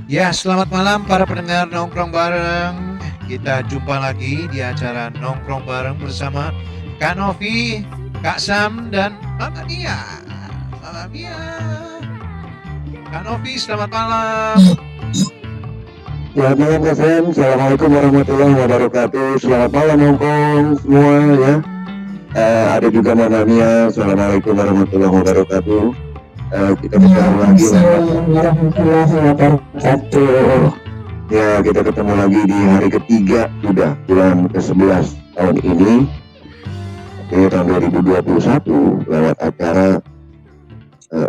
Ya, selamat malam para pendengar nongkrong bareng. Kita jumpa lagi di acara nongkrong bareng bersama Kak Novi, Kak Sam, dan Mama Mia. Mama Mia. Kak Novi, selamat malam. Selamat malam Kak Sam, Assalamualaikum warahmatullahi wabarakatuh. Selamat malam Hongkong semua ya. Ada juga Mama Mia, Assalamualaikum warahmatullahi wabarakatuh. Kita ketemu lagi warahmatullahi wabarakatuh. Ya, kita ketemu lagi di hari ketiga sudah bulan ke-11 tahun ini. Oke, tahun 2021 lewat acara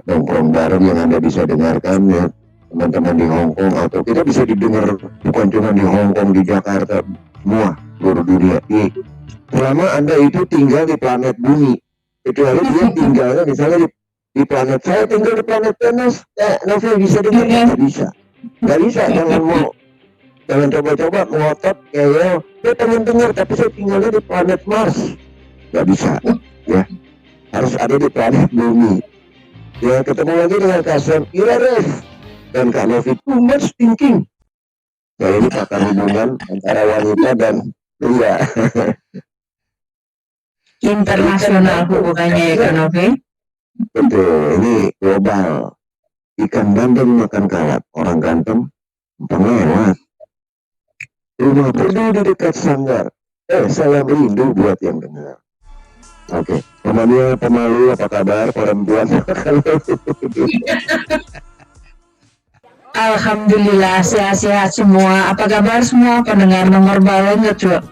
nongkrong bareng yang Anda bisa dengarkan ya teman-teman di Hongkong, atau kita bisa didengar bukan cuma di Hongkong, di Jakarta, semua seluruh dunia. Selama Anda itu tinggal di planet bumi, kecuali dia tinggalnya misalnya di planet, saya tinggal di planet Venus, Novel bisa dengar? Nggak bisa, jangan coba-coba ngotot kayak saya pengen dengar tapi saya tinggalnya di planet Mars, nggak bisa ya, harus ada di planet bumi. Ya, ketemu lagi dengan Kak Sam Irares dan Kak Novi, too much thinking. Ya, ini pakar hubungan antara wanita dan pria. Internasional hubungannya ya Kak Novi. Betul, ini global. Ikan bandeng makan kalap, orang ganteng lewat. Rumah berdua di dekat sanggar. Salam rindu buat yang dengar. Oke, Mama pemalu, apa kabar perempuan? Alhamdulillah sehat-sehat semua. Apa kabar semua pendengar nomor bareng?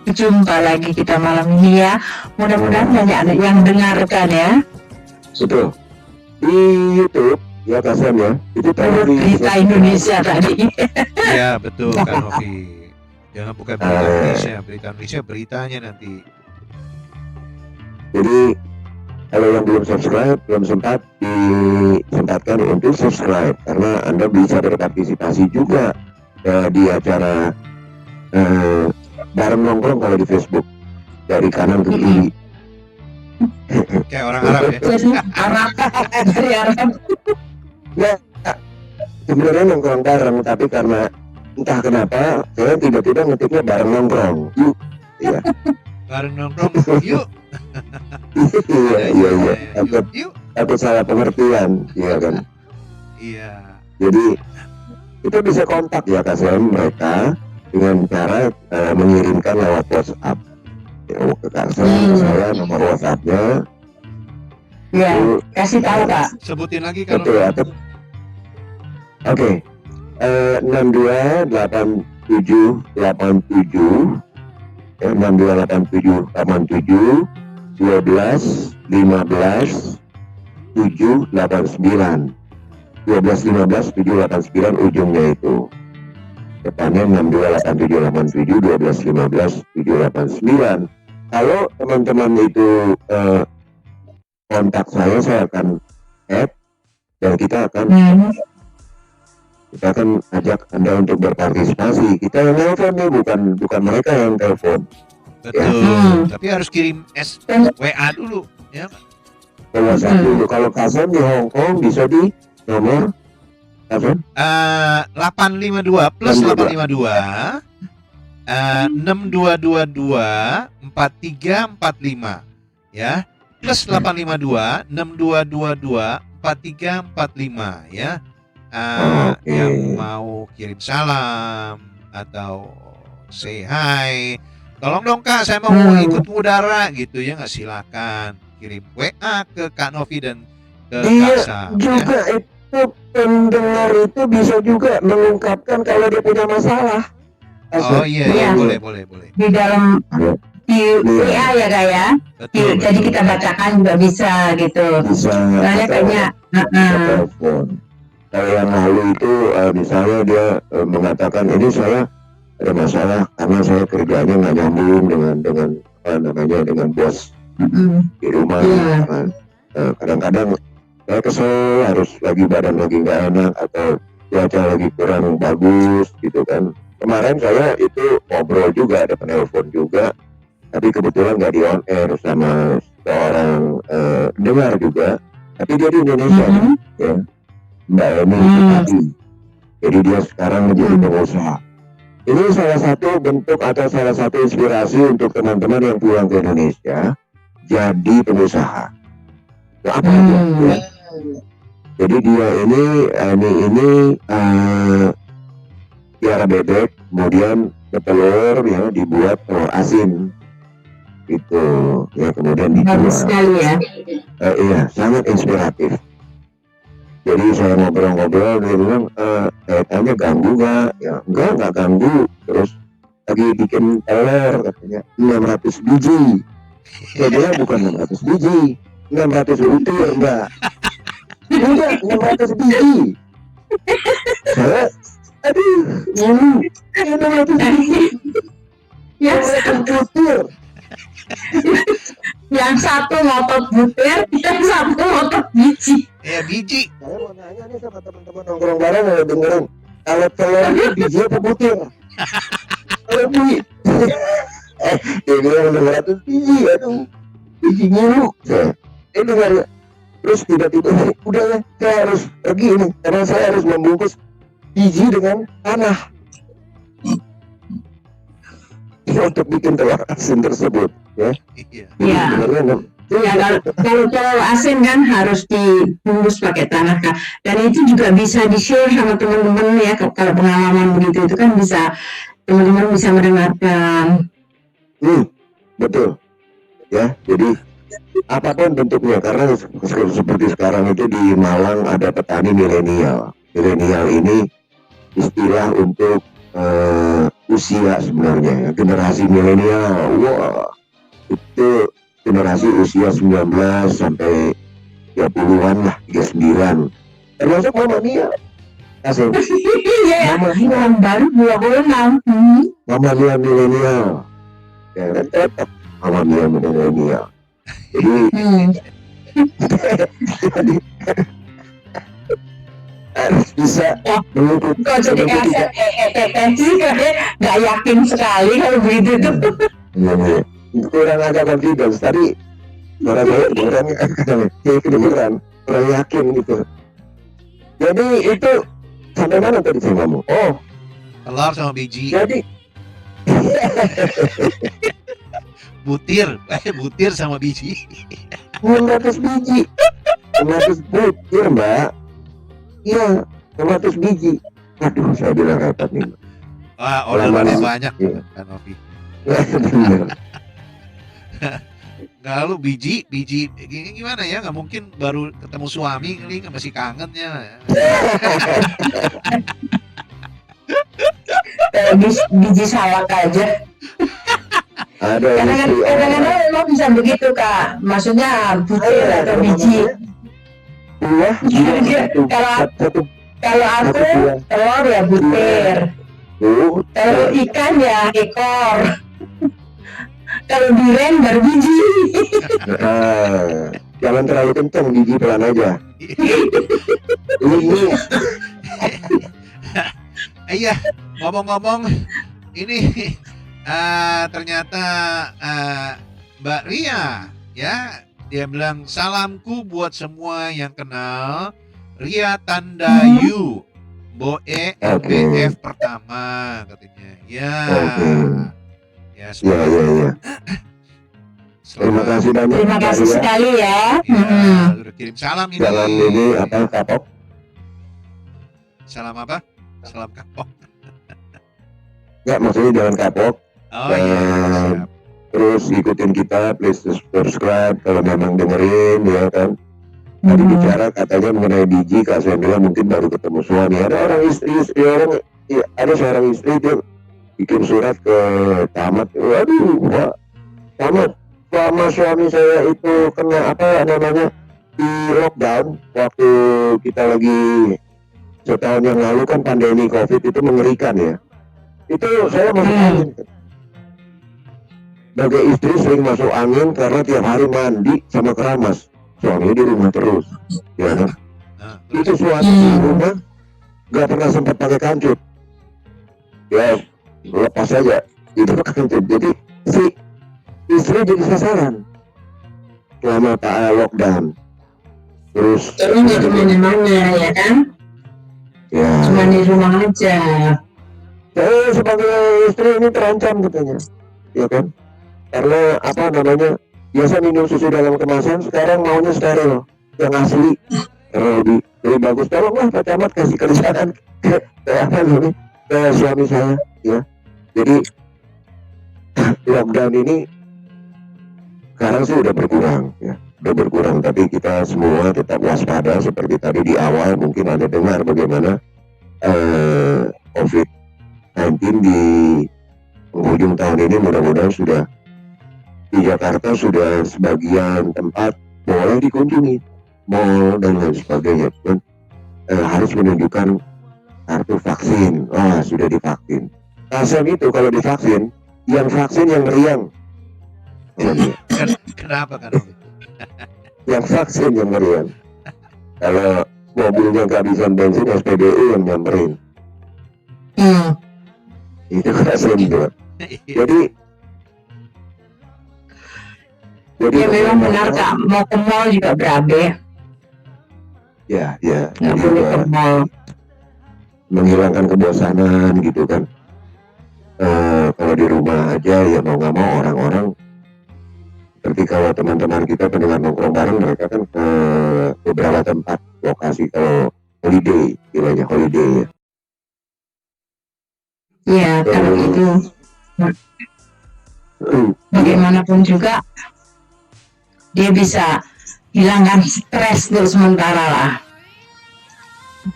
Jumpa lagi kita malam ini ya. Mudah-mudahan banyak yang dengarkan ya. Betul. Di YouTube ya Kak Sam ya. Itu berita Indonesia tadi. Ya, betul Kak Novi. Jangan bukan berita Indonesia, berita Indonesia beritanya nanti. Jadi kalau yang belum subscribe, belum sempat disempatkan untuk subscribe, karena Anda bisa berpartisipasi juga di acara bareng nongkrong kalau di Facebook, dari kanan ke kiri. Kayak orang Arab ya. Arab, dari Arab. Ya, sebenarnya nongkrong bareng, tapi karena entah kenapa saya tiba-tiba ngetiknya bareng nongkrong. Yuk, ya. Bareng nongkrong, yuk. Iya. Takut salah pengertian, iya kan. Iya. Jadi kita bisa kontak ya Kak Sam mereka dengan cara mengirimkan lewat WhatsApp. Ya, ke Kak Sam, saya nomor WhatsAppnya. Ya, kasih tahu Kak. Sebutin lagi kalau. Betul. Oke. 628787 628787 12 15 789 12 15 789 ujungnya itu, depannya 628787 12 15 789. Kalau teman-teman itu kontak saya akan add dan kita akan ajak Anda untuk berpartisipasi. Kita yang telepon nih, bukan mereka yang telepon. Betul. Tapi harus kirim WA dulu ya. WhatsApp dulu. Kalau Kasan di Hongkong bisa di nomor 852 plus 852 6222 4345 ya, plus 852 6222 4345 ya. Yang mau kirim salam atau say hi, tolong dong Kak, saya mau ikut mudara gitu ya, nggak, silakan kirim WA ke Kak Novi dan ke Kak Sam juga ya. Itu pendengar itu bisa juga mengungkapkan kalau dia punya masalah. Oh iya, boleh. Di dalam di WA ya Kak ya. Betul. Jadi kita bacakan juga bisa gitu. Soalnya kayaknya telepon. Kalau yang lalu itu misalnya dia mengatakan ini saya ada masalah karena saya kerjanya nggak nyambung dengan bos di rumah. Kadang-kadang saya kesel, harus badan lagi nggak enak atau cuaca lagi kurang bagus gitu kan. Kemarin saya itu ngobrol juga, ada penelpon juga, tapi kebetulan nggak di on air sama seorang dengar juga, tapi dia di Indonesia ya, Mbak Eni tadi Jadi dia sekarang menjadi pengusaha. Ini salah satu bentuk atau salah satu inspirasi untuk teman-teman yang pulang ke Indonesia jadi pengusaha. Nah, apa aja? Ya? Jadi dia ini piara bebek, kemudian telur ya dibuat telur asin, gitu ya, kemudian dijual. Bagus sekali ya. Iya, sangat inspiratif. Jadi saya ngobrol-ngobrol, dia bilang, tanya ganggu nggak? Ya nggak ganggu. Terus lagi bikin telur katanya 600 biji. Saya bilang bukan 600 biji, 600 butir mbak. Enggak, 600 biji. Saya, aduh, 600 biji. Yang, 600 butir. yang satu ngotot butir, yang satu ngotot biji. Biji. Saya mau nanya nih sama teman-teman nongkrong bareng ya, beneran. Kalau telur ini biji apa butir? Kalau biji. Dia bilang 600 biji, aduh. Biji mulu. Ini dengar ya. Terus tiba-tiba, udah ya, saya harus pergi ini. Karena saya harus membungkus biji dengan tanah. Untuk bikin telur asin tersebut. Ya. Iya. Iya. Beneran, Ya, kalau telur asin kan harus dibungkus pakai tanah Kak. Dan itu juga bisa di-share sama teman-teman ya, kalau pengalaman begitu itu kan bisa teman-teman bisa mendengarkan. Betul. Ya, jadi apapun bentuknya, karena seperti sekarang itu di Malang ada petani milenial. Milenial ini istilah untuk usia sebenarnya, generasi milenial. Wah, itu generasi usia 19 sampai 30-an lah, 39. Termasuk Mama Mia. Asik. Iya, Mama Mia, yang baru 26. Mama Mia milenial. Ya kan tetap Mama Mia milenial. Jadi harus bisa mengikuti. Kok jadi kaset sih, nggak yakin sekali kalau begitu tuh. Iya. Kurang agak confidence, tapi suara saya kedengeran, kurang yakin gitu. Jadi itu sampai mana tadi saya ngomong? Oh, Telur sama biji. jadi butir sama biji. 600 biji, 600 butir mbak. Iya, 600 biji. Aduh, saya bilang repot nih. Wah, orderannya Lama-lama. banyak Iya. kan Novi. Bener. Nggak, lu biji gimana ya, nggak mungkin baru ketemu suami kali, nggak masih kangen ya. Biji salak aja. Ada Kadang-kadang lo bisa begitu Kak. Maksudnya butir atau biji. buah. Kalau aku telur ya butir. Kalau ikan ya ekor. Kalau durian baru biji. Jangan terlalu kencang, biji pelan aja. Ini Iya, ngomong-ngomong ini ternyata Mbak Ria ya, dia bilang salamku buat semua yang kenal Ria Tandayu Boe LBF pertama katanya. Ya. Ya, ya. Terima kasih banyak. Terima kasih sekali ya. Ya, udah kirim salam ini. Jalan ini apa kapok? Salam apa? Salam kapok. Enggak, maksudnya jalan kapok. Oh iya. Siap. Terus ikutin kita, please subscribe kalau memang dengerin ya kan. Tadi bicara katanya mengenai biji, Kak Sandra mungkin baru ketemu suami. Ada orang istri orang, ya, ada seorang istri dia bikin surat ke camat. Waduh, Pak camat, selama suami saya itu kena apa namanya di lockdown waktu kita lagi setahun yang lalu kan pandemi COVID itu mengerikan ya. Itu saya masuk angin. Sebagai istri sering masuk angin karena tiap hari mandi sama keramas. Suaminya di rumah terus, ya kan? Itu suami di rumah nggak pernah sempat pakai kancut. Ya lepas saja itu kancut. Jadi si istri jadi sasaran selama lockdown. Terus Jadi nggak kemana-mana ya kan? Ya, Cuma di rumah aja. saya sebagai istri ini terancam katanya, ya kan? Karena apa namanya, biasa minum susu dalam kemasan, sekarang maunya steril, yang asli. Karena lebih bagus. Tolonglah Pak Camat kasih kerjaan ke apa namanya, ke suami saya, ya. Jadi lockdown ini sekarang sih udah berkurang, ya. Udah berkurang, tapi kita semua tetap waspada seperti tadi di awal mungkin Anda dengar bagaimana COVID-19 di penghujung tahun ini mudah-mudahan sudah di Jakarta sudah sebagian tempat boleh dikunjungi, mall dan lain sebagainya, dan harus menunjukkan kartu vaksin. Wah, sudah divaksin. Kasian itu kalau divaksin, yang vaksin yang meriang. Kenapa kan Om? Yang vaksin yang meriang. Kalau mobilnya kehabisan bensin, SPBU yang nyamperin. Itu kasian tuh. Jadi Ya memang benar Kak, mau ke mall juga berabe. ya Nggak boleh ke mall. menghilangkan kebosanan gitu kan. Kalau di rumah aja ya mau nggak mau orang-orang seperti kalau teman-teman kita pendengar nongkrong bareng, mereka kan ke beberapa tempat lokasi kalau holiday, istilahnya holiday ya. Ya kalau itu bagaimanapun juga dia bisa hilangkan stres dulu sementara lah.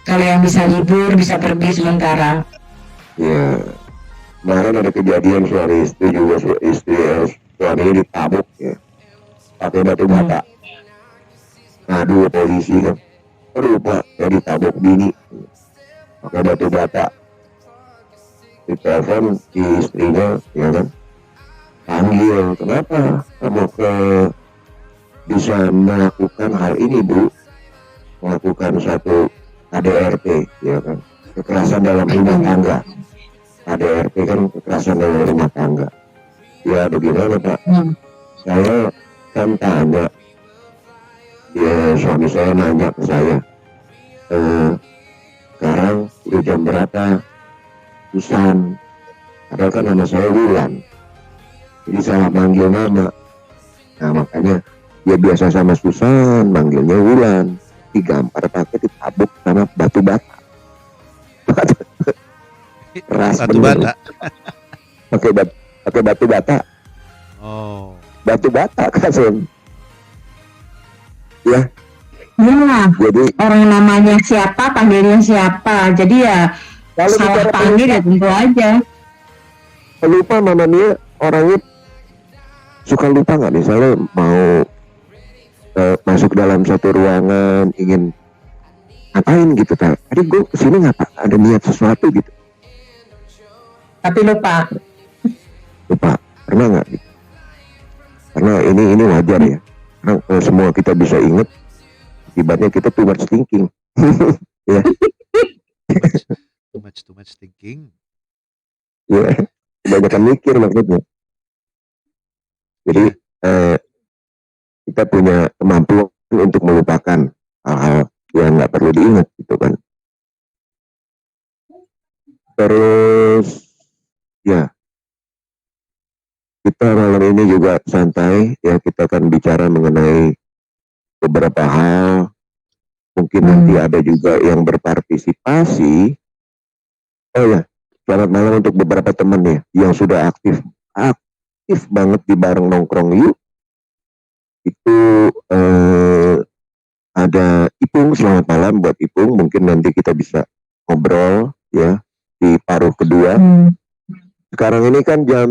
Kalau yang bisa libur, bisa pergi sementara. Ya, kemarin ada kejadian suami istri juga, suaminya ditabuk ya, pakai batu bata. Ngadu ke polisi kan, aduh Pak, saya ditabuk bini pakai batu bata. Ditelepon si istrinya, ya kan, panggil, kenapa kamu bisa melakukan hal ini Bu, melakukan satu KDRT, ya kan, kekerasan dalam rumah tangga. KDRT kan kekerasan dalam rumah tangga. Ya bagaimana Pak, saya kan tanya, ya suami saya nanya ke saya, sekarang udah jam berapa Susan, padahal kan nama saya Wulan, jadi salah manggil nama. Nah makanya dia biasa sama Susan, manggilnya Wulan, digampar pakai ditabuk sama batu bata. Keras Batu bener. bata. pakai batu bata. Oh. Batu bata Kasem. Ya. Ya, Jadi orang namanya siapa, panggilnya siapa. Jadi ya kalau salah bicara panggil ya tentu aja. pelupa Mama Mia, orangnya suka lupa nggak, misalnya mau masuk dalam satu ruangan ingin ngapain gitu, tadi gue kesini ngapa, ada niat sesuatu gitu, Tapi lupa. pernah nggak gitu? Karena ini wajar ya, karena kalau semua kita bisa ingat, akibatnya kita too much thinking. Ya. Too much thinking. Ya, kebanyakan mikir maksudnya. Jadi kita punya kemampuan untuk melupakan hal-hal yang nggak perlu diingat gitu kan. Terus ya, kita malam ini juga santai ya, kita akan bicara mengenai beberapa hal. Mungkin nanti ada juga yang berpartisipasi. Oh ya, selamat malam untuk beberapa teman ya yang sudah aktif banget di bareng nongkrong yuk. Itu ada Ipung, selamat malam buat Ipung. Mungkin nanti kita bisa ngobrol ya di paruh kedua. Sekarang ini kan jam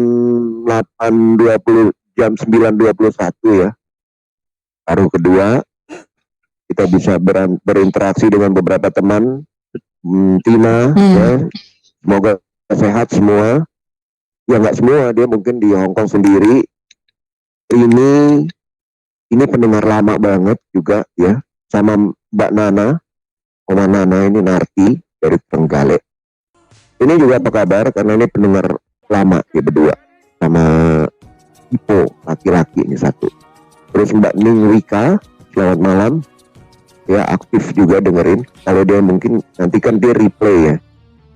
8.20, jam 9.21 ya. Paruh kedua kita bisa berinteraksi dengan beberapa teman. Tina ya, semoga sehat semua. Ya nggak semua, dia mungkin di Hongkong sendiri. Ini pendengar lama banget juga ya, sama Mbak Nana, Oma Nana ini Narti dari Trenggalek. Ini juga apa kabar, karena ini pendengar lama ya berdua, sama Ipo laki-laki ini satu. Terus Mbak Ning Wika, selamat malam. ya aktif juga dengerin. Kalau dia mungkin nanti kan dia replay ya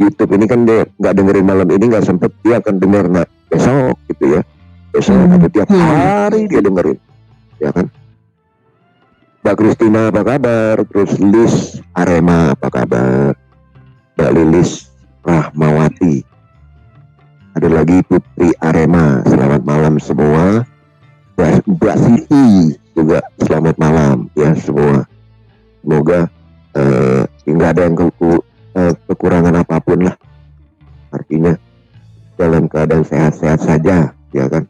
YouTube ini kan dia nggak dengerin malam ini nggak sempet, dia akan denger besok gitu ya, besok atau tiap hari dia dengerin ya kan. Mbak Kristina apa kabar, terus Lis Arema apa kabar, Mbak Lilis Rahmawati, ada lagi Putri Arema, selamat malam semua. Mbak Siti juga selamat malam ya semua. Semoga nggak ada yang kekurangan apapun lah, artinya dalam keadaan sehat-sehat saja ya kan.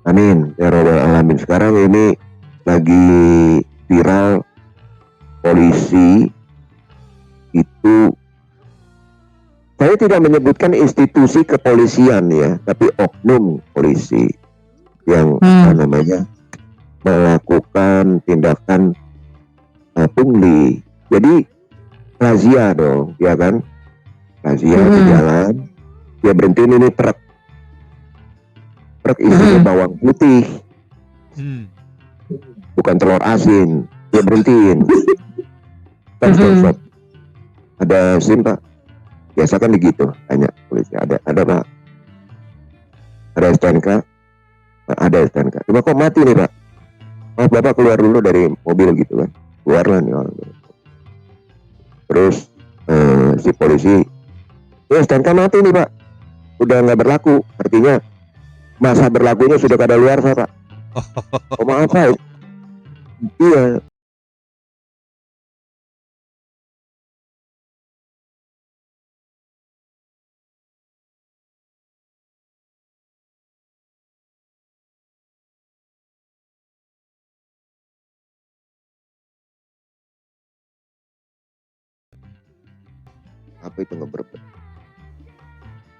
Amin ya robbal alamin. Sekarang ini lagi viral, polisi itu, saya tidak menyebutkan institusi kepolisian ya, tapi oknum polisi yang melakukan tindakan pungli. Jadi razia dong, ya kan? Razia di jalan, dia berhentiin ini truk isinya bawang putih, bukan telur asin, dia berhentiin. Stop. Ada SIM pak? Biasa kan begitu, tanya polisi. Ada pak? Ada STNK? Ada STNK. Cuma kok mati nih pak? Oh bapak keluar dulu dari mobil gitu kan? Keluarlah nih orang. Terus si polisi, ya STNK mati nih pak, udah nggak berlaku, artinya masa berlakunya sudah kadaluarsa pak. Oh maaf pak, iya. Apa itu ngeberbet?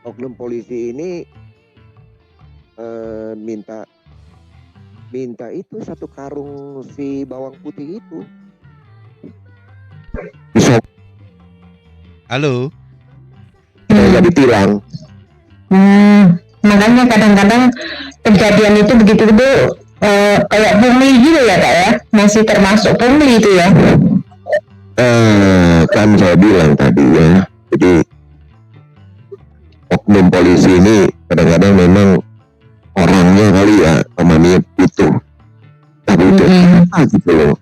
Oknum polisi ini minta itu satu karung si bawang putih itu. Halo. Nggak ditilang. Makanya kadang-kadang kejadian itu begitu kayak pungli gitu ya kak ya, masih termasuk pungli itu ya. Kan saya bilang tadi ya, jadi oknum polisi ini kadang-kadang memang orangnya kali ya namanya itu, tapi itu gitu loh.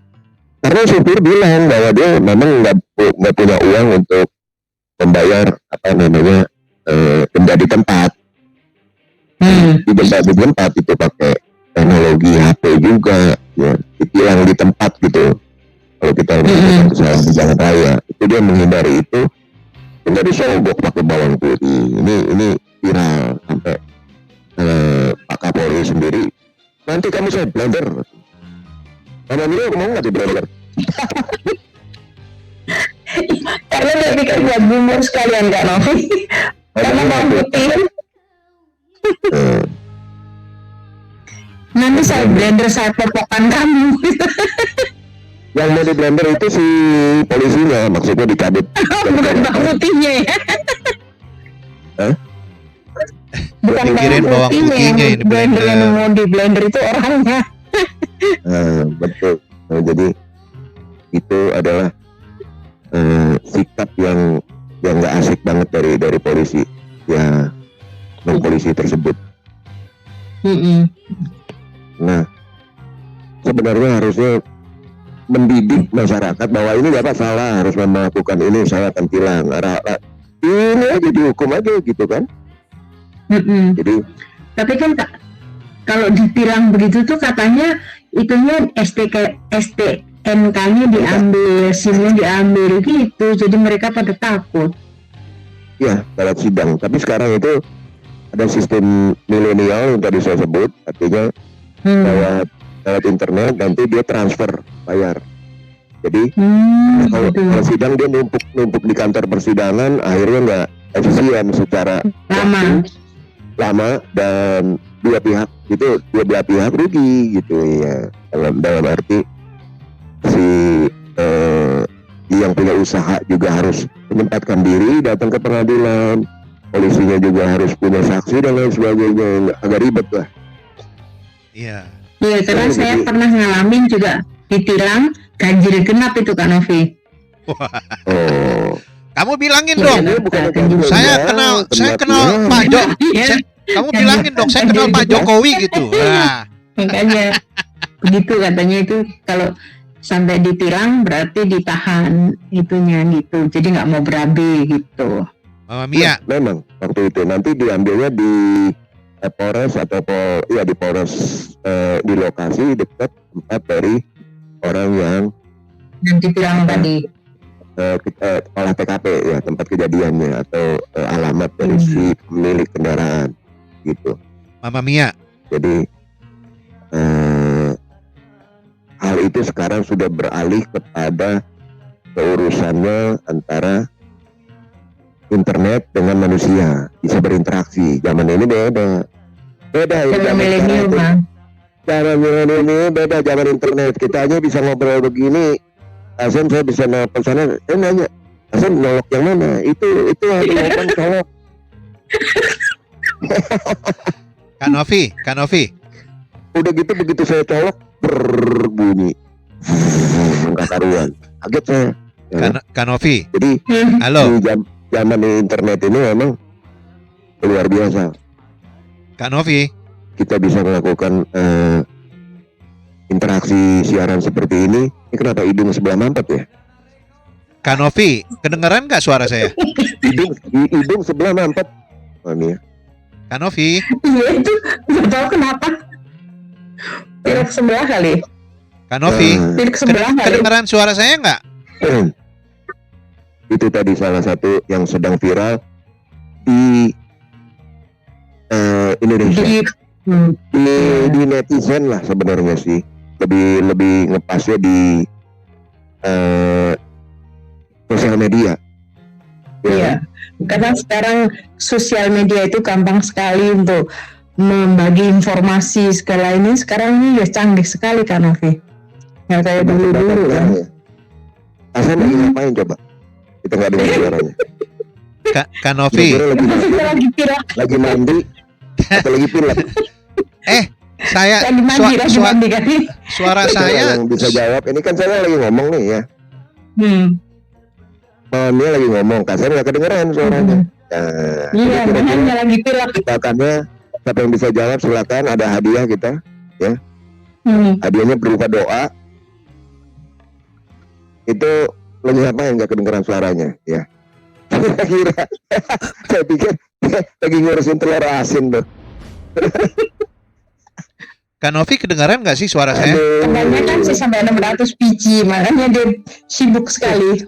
Karena supir bilang bahwa dia memang nggak punya uang untuk membayar denda di tempat. Di denda di tempat itu pakai teknologi HP juga, ya ditilang di tempat gitu. Kalau kita melakukan kesalahan di jalan raya, itu dia menghindari itu, menjadi sogok pakai bawang putih. Ini viral sampai Pak Kapolri sendiri, nanti kamu saya blender. Karena dia mau nggak di blender? Karena dia pikir buat bumbu sekalian Kak Novi. Karena bawang putih. Nanti saya blender, saya popokkan kamu. Yang mau di blender itu si polisinya, maksudnya dicabut. Bukan bawang putihnya ya. Bukan bawang putihnya yang di blender. Yang mau di blender itu orangnya. Betul. Nah, jadi itu adalah sikap yang nggak asik banget dari polisi ya, non polisi tersebut. Nah sebenarnya harusnya mendidik masyarakat bahwa ini bapak salah, harus melakukan ini, saya akan tilang. Ini aja dihukum aja gitu kan. Jadi tapi kan kalau ditilang begitu tuh katanya itunya STNK-nya diambil, SIM-nya diambil gitu, jadi mereka pada takut. Ya dalam sidang. Tapi sekarang itu ada sistem milenial yang tadi saya sebut, artinya lewat internet nanti dia transfer bayar. Jadi kalau sidang dia numpuk di kantor persidangan, akhirnya nggak efisien secara lama dan dua belah pihak rugi gitu ya, dalam arti si yang punya usaha juga harus menyempatkan diri datang ke pengadilan, polisinya juga harus punya saksi dan lain sebagainya, agak ribet lah. Iya. Iya, karena saya pernah ngalamin juga ditilang ganjil genap itu Kak Novi. Oh, Kamu bilangin Ya, dong. ini bukan Kan ganjil Saya genap, kenal genap Pak Jo. Iya, Kamu bilangin dong, saya kenal Pak Jokowi gitu. Wah, makanya begitu katanya itu kalau sampai ditilang berarti ditahan itunya gitu. Jadi nggak mau berabe gitu. Mama Mia. Memang waktu itu nanti diambilnya di Polres atau di Polres, di lokasi dekat tempat dari orang yang Dan ditilang tadi. olah TKP ya, tempat kejadiannya atau alamat dari si pemilik kendaraan gitu. Mama Mia. Jadi hal itu sekarang sudah beralih kepada keurusannya antara internet dengan manusia, bisa berinteraksi. Zaman ini beda ya, Zaman milenium sekarang. Bang. Zaman milenium ini beda, zaman internet. Kita aja bisa ngobrol begini. Asen saya bisa nelfon sana, saya nanya, Asen nyolok yang mana? Itu ada ngomong colok. Kak Novi. Udah gitu begitu saya colok berbunyi. Enggak karuan. Kaget saya. Ya. Kak Novi. Jadi Halo, di zaman internet ini memang luar biasa. Kak Novi. Kita bisa melakukan interaksi siaran seperti ini. Ini kenapa hidung sebelah mampet ya? Kak Novi, kedengeran nggak suara saya? Hidung sebelah mampet. Mami ya. Kak Novi. Iya itu nggak tahu kenapa. Pilek sebelah kali. Kak Novi. Pilek sebelah kali. Kedengeran suara saya nggak? Itu tadi salah satu yang sedang viral di Indonesia. Di netizen lah sebenarnya sih. Lebih ngepasnya di sosial media. Iya, karena sekarang sosial media itu gampang sekali untuk membagi informasi segala ini. Sekarang ini ya canggih sekali kan Novi. Nggak kayak dulu kan. Asan lagi ngapain coba? Kita nggak dengar suaranya. Kak Novi. Lagi mandi atau lagi pilek? Saya suara saya yang bisa jawab. Ini kan saya lagi ngomong nih ya. Mamanya lagi ngomong, kasar nggak kedengeran suaranya. Nah, iya, makanya lagi pilek. Tebakannya siapa yang bisa jawab silakan, ada hadiah kita, ya. Hadiahnya berupa doa. Itu lagi apa yang nggak kedengeran suaranya, ya? Kira, saya pikir lagi ngurusin telur asin tuh. Kak Novi kedengaran nggak sih suara saya? Kebanyakan sih sampai 600 biji, makanya dia sibuk sekali.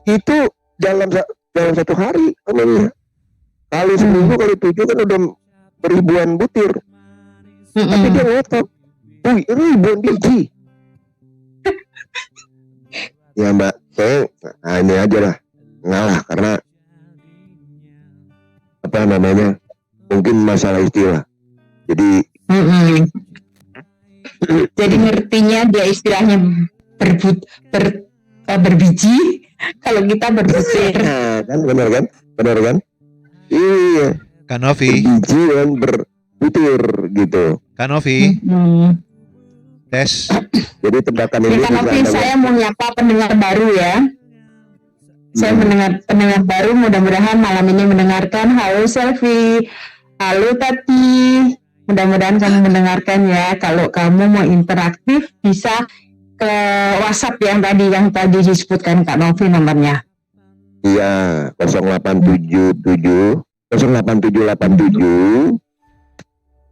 Itu dalam satu hari, kali seminggu kali 7 kan udah beribuan butir. Tapi dia ngotot, ribuan biji. Ya Mbak, saya ini aja lah ngalah karena apa namanya, mungkin masalah istilah. Jadi jadi ngertinya dia istilahnya berbiji, kalau kita berbutir. Kan benar kan? Iya. Kak Novi. Berbiji dan berbutir gitu. Kak Novi. Tes. Jadi tebakan ini. Kak Novi, saya mau nyapa pendengar baru ya. Saya mendengar pendengar baru, mudah-mudahan malam ini mendengarkan. Halo Selvi, halo Tati. Mudah-mudahan kamu mendengarkan ya. Kalau kamu mau interaktif bisa ke WhatsApp yang tadi disebutkan Kak Novi nomornya. Iya, 0877 0887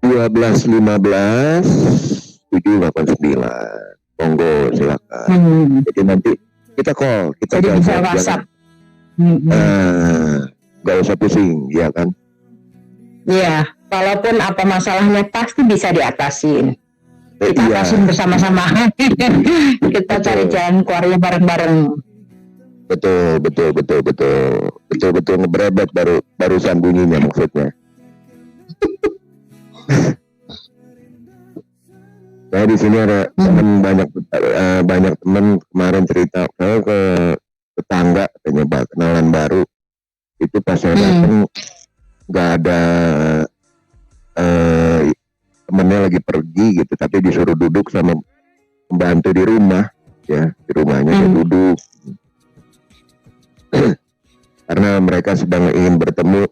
1215 789. Monggo silakan. Jadi nanti kita call, kita jadi bisa WhatsApp. Gak usah pusing, ya kan? Iya, walaupun apa masalahnya pasti bisa diatasin. Kita atasin bersama-sama. Kita cari jalan keluarnya bareng-bareng. Betul ngebrebet barusan bunyinya maksudnya. Saya di sini ada teman banyak teman kemarin cerita saya ke tetangga katanya kenalan baru itu pas saya datang nggak ada temennya lagi pergi gitu tapi disuruh duduk sama pembantu di rumah, ya di rumahnya dia duduk. Karena mereka sedang ingin bertemu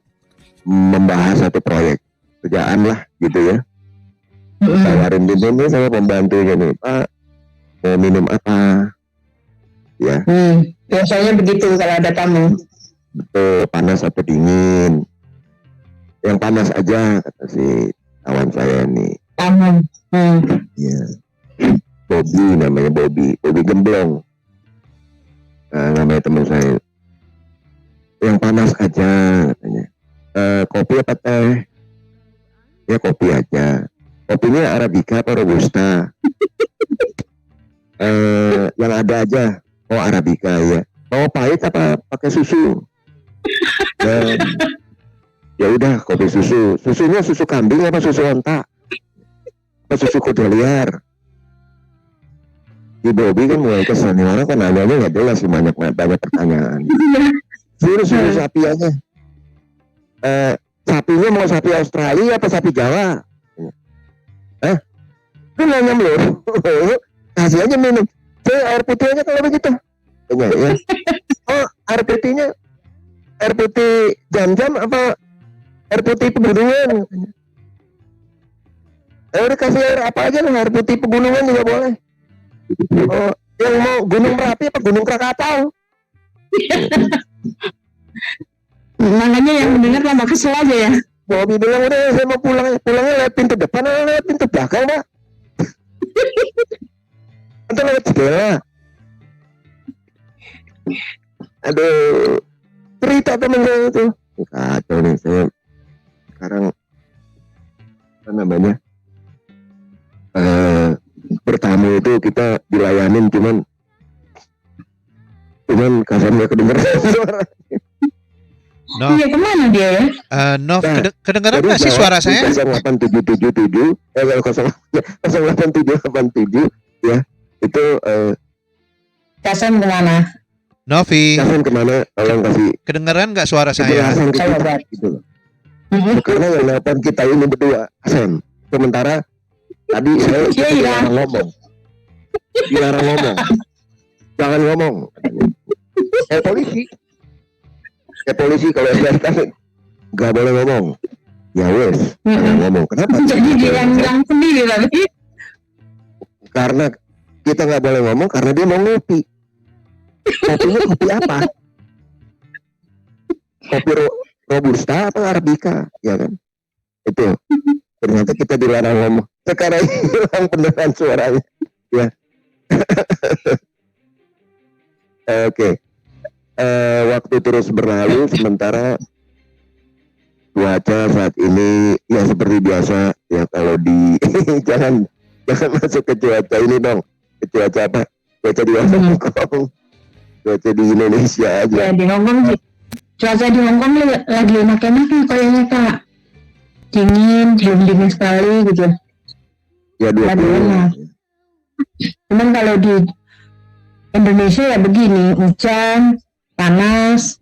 membahas satu proyek kerjaan lah gitu ya. Tawarin minum sama pembantunya nih, Pak mau minum apa? Ya. Biasanya begitu kalau ada tamu. Betul, panas atau dingin? Yang panas aja kata si kawan saya nih. Tamu. Ya. Bobby namanya, Bobby Gemblong. Nah, namanya teman saya. Yang panas aja katanya. Kopi apa teh? Ya kopi aja. Kopinya Arabica atau Robusta? Yang ada aja. Oh Arabica ya. Mau pahit apa pakai susu? Ya udah kopi susu. Susunya susu kambing apa susu onta? Apa susu kuda liar? Di Bobby kan mulai kesana, orang kan nanyanya nggak jelas sih, banyak pertanyaan. Suruh sapi aja. Sapinya mau sapi Australia apa sapi Jawa? Kan nanya belum? Kasih aja minum. Saya air putih aja kalau begitu. Ya. Oh air putihnya air putih jam-jam apa air putih pegunungan? Udah kasih air apa aja lah, air putih pegunungan juga boleh. Oh, yang mau Gunung Merapi apa Gunung Krakatau? Makanya yang mendengar lama kesel aja ya. Bobby bilang udah saya mau pulangnya lewat pintu depan atau lewat pintu belakang, Pak? Atau lewat jendela? Aduh, cerita temen saya itu. Kacau nih saya sekarang apa namanya? Bertamu itu kita dilayanin cuman kasarnya kedengeran suara. Nov, Iya kemana dia ya? Nov, kedengeran nggak sih suara saya? 08777 08787 ya itu Kasan kemana? Novi, Kasan kemana? Tolong kasih kedengeran nggak suara saya? kejelasan ke kita gitu loh. Karena yang nelpon kita ini berdua Kasan. Sementara tadi saya dilarang ngomong. Jangan ngomong. Polisi kalau SDK nggak boleh ngomong. Ya wes, jangan ngomong. Kenapa? Jadi dia yang bilang sendiri tadi. Karena kita nggak boleh ngomong karena dia mau ngopi. Kopinya kopi apa? Kopi Robusta atau Arabica, ya kan? Itu. Ternyata kita dilarang ngomong. Sekarang hilang beneran suaranya. Ya. Oke. Waktu terus berlalu sementara cuaca saat ini ya seperti biasa ya kalau di jangan masuk ke cuaca ini dong. Ke cuaca apa? Cuaca di Hong Kong. Cuaca di Indonesia aja. Ya di Hong Kong sih. Cuaca di Hong Kong lagi enak-enak kayaknya Kak. Dingin sekali gitu. Ya 20. Cuman kalau di Indonesia ya begini, hujan, panas,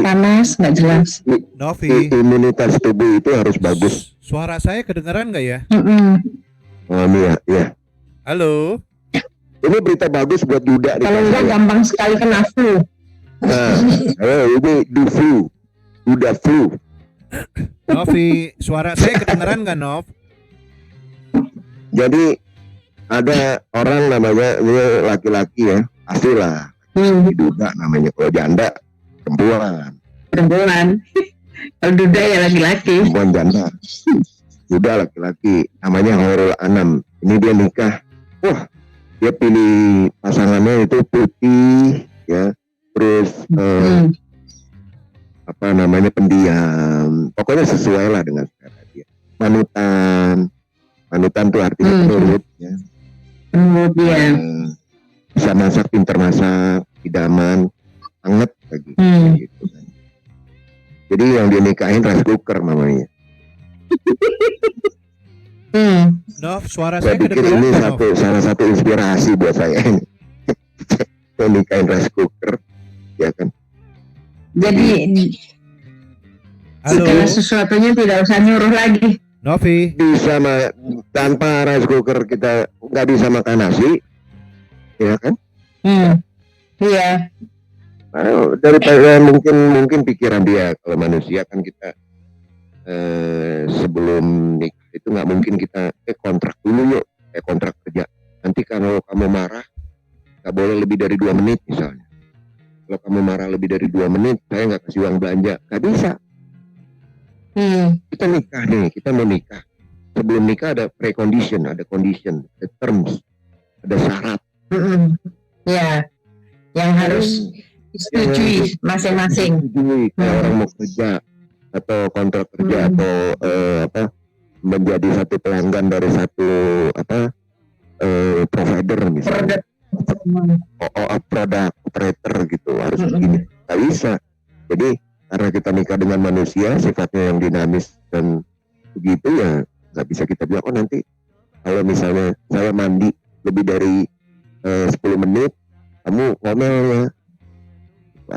panas, nggak jelas. Novi, Imunitas tubuh itu harus bagus. suara saya kedengeran nggak ya? Oh ya. Halo. Ini berita bagus buat Duda. Kalau enggak gampang sekali kena flu. Nah, ini Duda flu. Novi, suara saya kedengeran nggak, Nov? Jadi ada orang namanya ini laki-laki ya, pasti lah. Duda namanya, kalau janda perempuan. Kalau Duda ya laki-laki. Perempuan janda. Duda laki-laki, namanya Horul Anam. Ini dia nikah. Wah, dia pilih pasangannya itu putih, ya. Terus apa namanya pendiam. Pokoknya sesuai lah dengan selera dia. Manutan tuh artinya penurut, ya. Penurut dia. Bisa masak, pintar masak, idaman, anget lagi. Gitu kan. Jadi yang dinikahin rice cooker namanya. Nov, suara Saya saya pikir kedengeran ini nggak, salah satu inspirasi buat saya ini. Menikahin rice cooker, ya kan. Jadi Halo. segala sesuatunya tidak usah nyuruh lagi. Novi, bisa tanpa rice cooker kita nggak bisa makan nasi, ya kan? Iya. Daripada mungkin pikiran dia, kalau manusia kan kita sebelum nikah itu nggak mungkin kita kontrak dulu yuk, kontrak kerja. Nanti kalau kamu marah nggak boleh lebih dari 2 menit misalnya. Kalau kamu marah lebih dari 2 menit, saya nggak kasih uang belanja. Nggak bisa. Kita nikah nih, kita mau nikah. Sebelum nikah ada precondition, ada condition, ada terms, ada syarat. Ya, yang harus disetujui masing-masing. Kayak orang mau kerja atau kontrak kerja atau menjadi satu pelanggan dari satu provider misalnya. Produk operator gitu harus begini. Nggak bisa. Jadi karena kita nikah dengan manusia sifatnya yang dinamis dan begitu, ya nggak bisa kita bilang nanti kalau misalnya saya mandi lebih dari 10 menit kamu ngomel ya,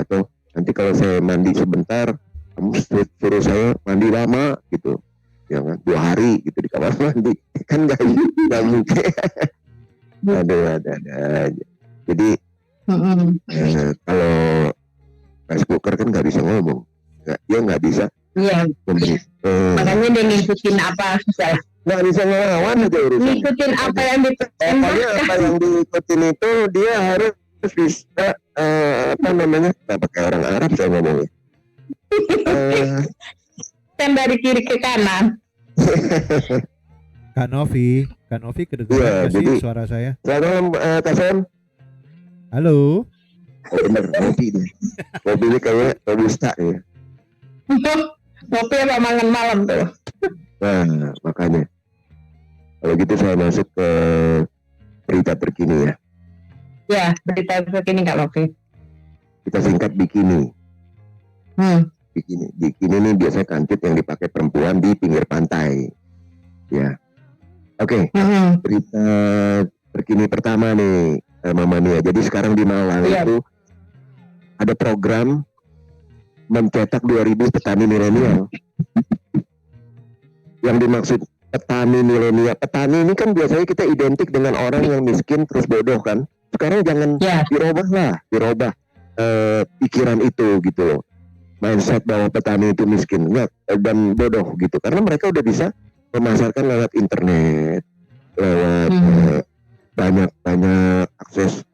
atau nanti kalau saya mandi sebentar kamu suruh saya mandi lama gitu, ya kan 2 hari gitu di kamar mandi, kan nggak mungkin. ada aja. Jadi kalau rice cooker kan nggak bisa ngomong, dia nggak bisa memberi. Makanya dia ngikutin apa susah. Nggak bisa ngelawan aja urusan. Ngikutin apa yang pokoknya apa yang diikutin itu dia harus bisa nggak pakai orang Arab saya ngomongnya. Kan dari kiri ke kanan. Kak Novi kedengaran nggak sih suara saya? Selamat malam Kak Sam. Halo. Bener, Novi nih. Novi ini kayaknya robusta ya. Kopi apa makan malam tuh? Nah, makanya. Kalau gitu saya masuk ke berita terkini ya. Ya, berita terkini Kak Novi. Kita singkat bikini. Bikini ini biasanya kancut yang dipakai perempuan di pinggir pantai. Ya. Oke. Berita terkini pertama nih, Mama Nia. Jadi sekarang di Malang itu ada program mencetak 2000 petani milenial. Yang dimaksud petani milenial, petani ini kan biasanya kita identik dengan orang yang miskin terus bodoh kan. Sekarang jangan dirubah pikiran itu gitu loh. Mindset bahwa petani itu miskin dan bodoh gitu. Karena mereka udah bisa memasarkan lewat internet, lewat banyak akses